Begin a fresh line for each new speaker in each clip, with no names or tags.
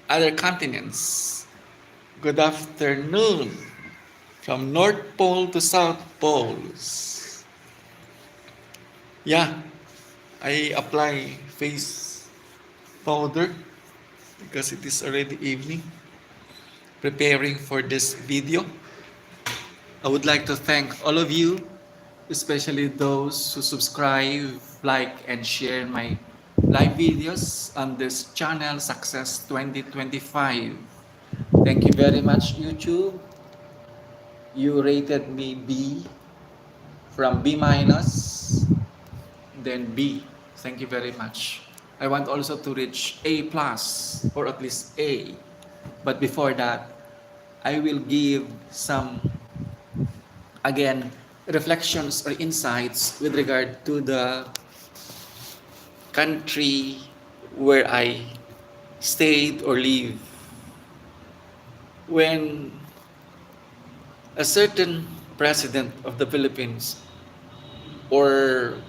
other continents. Good afternoon from North Pole to South Poles. Yeah, I apply face powder because it is already evening. Preparing for this video. I would like to thank all of you, especially those who subscribe, like, and share my live videos on this channel, Success 2025. Thank you very much, YouTube. You rated me B, from B minus, then B. Thank you very much. I want also to reach A plus, or at least A. But before that, I will give some, again, reflections or insights with regard to the country where I stayed or live. When a certain president of the Philippines or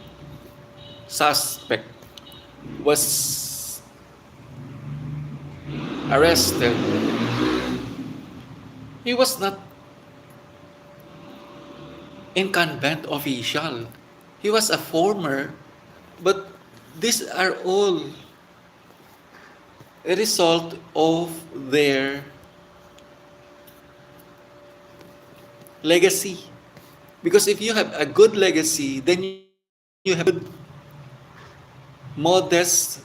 suspect was arrested, he was not incumbent official. He was a former, but these are all a result of their legacy. Because if you have a good legacy, then you have a good, modest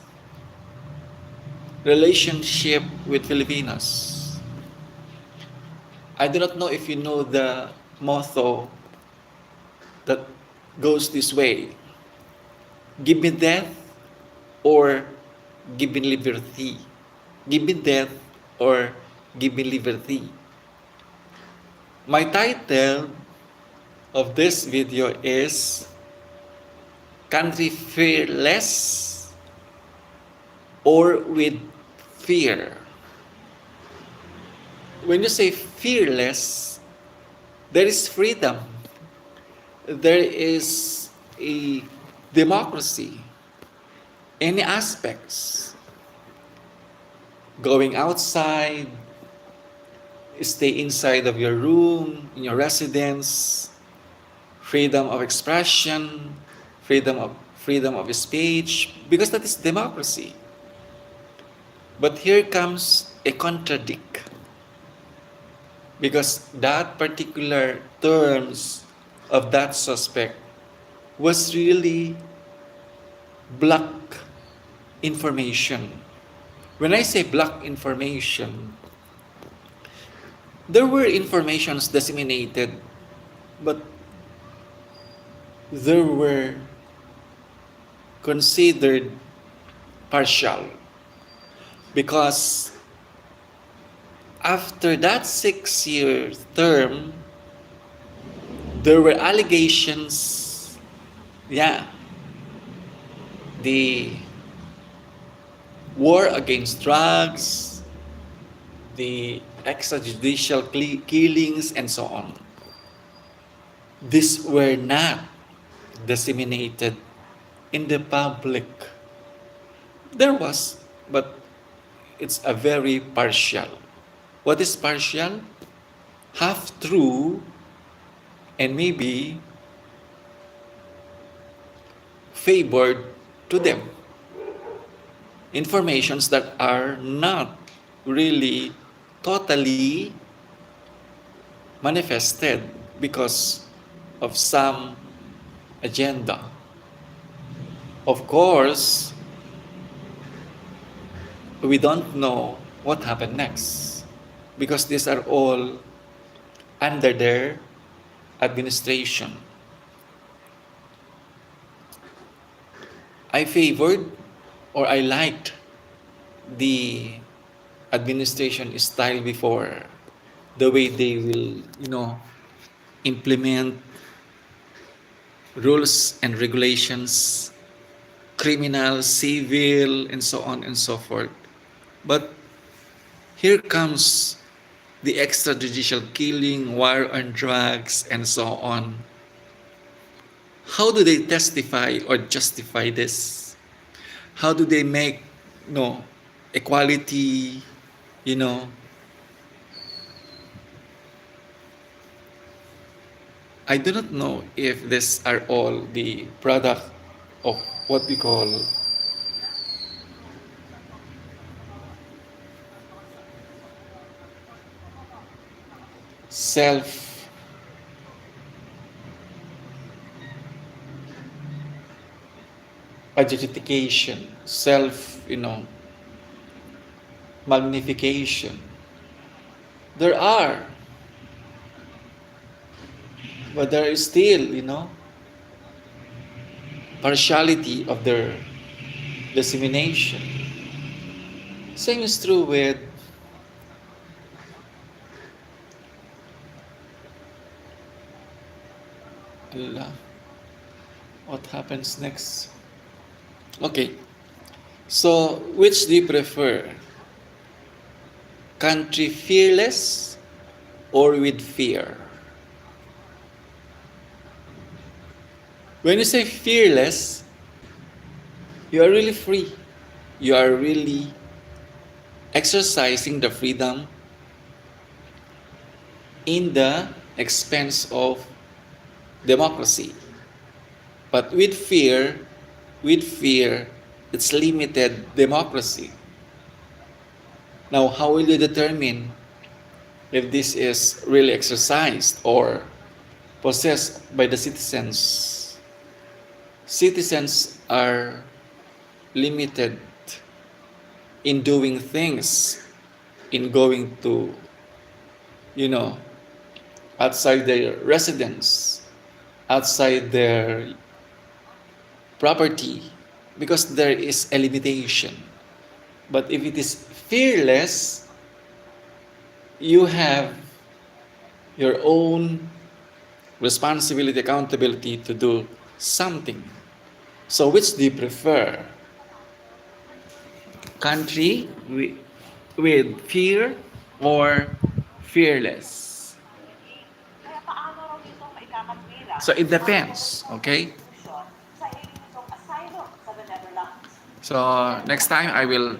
relationship with Filipinos. I do not know if you know the motto that goes this way: give me death or give me liberty. Give me death or give me liberty. My title of this video is Country Fearless or with Fear. When you say fearless, there is freedom. There is a democracy. Any aspects. Going outside, stay inside of your room, in your residence, freedom of expression, freedom of speech, because that is democracy. But here comes a contradict, because that particular terms of that suspect was really black information. When I say black information, there were informations disseminated, but they were considered partial, because after that 6-year term, there were allegations, the war against drugs, the extrajudicial killings, and so on. These were not disseminated in the public. There was, but it's a very partial. What is partial? Half true and maybe favored to them. Informations that are not really totally manifested because of some agenda. Of course, we don't know what happened next, because these are all under their administration. I favored or I liked the administration style before, the way they will, implement rules and regulations, criminal, civil, and so on and so forth. But here comes the extrajudicial killing, war on drugs, and so on. How do they testify or justify this? How do they make equality, you know. I do not know if these are all the product of what we call self adjudication, self, magnification. There are, but there is still, partiality of their dissemination. Same is true with Allah. What happens next? Okay, so which do you prefer? Country fearless or with fear? When you say fearless, you are really free. You are really exercising the freedom in the expense of democracy. But with fear, it's limited democracy. Now, how will you determine if this is really exercised or possessed by the citizens? Citizens are limited in doing things, in going to, outside their residence, outside their property, because there is a limitation. But if it is fearless, you have your own responsibility, accountability to do something. So which do you prefer? Country with fear or fearless? So it depends, okay? So next time I will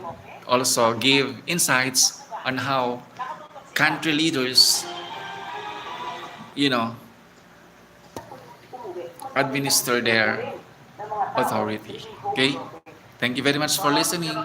also give insights on how country leaders, administer their authority. Okay? Thank you very much for listening.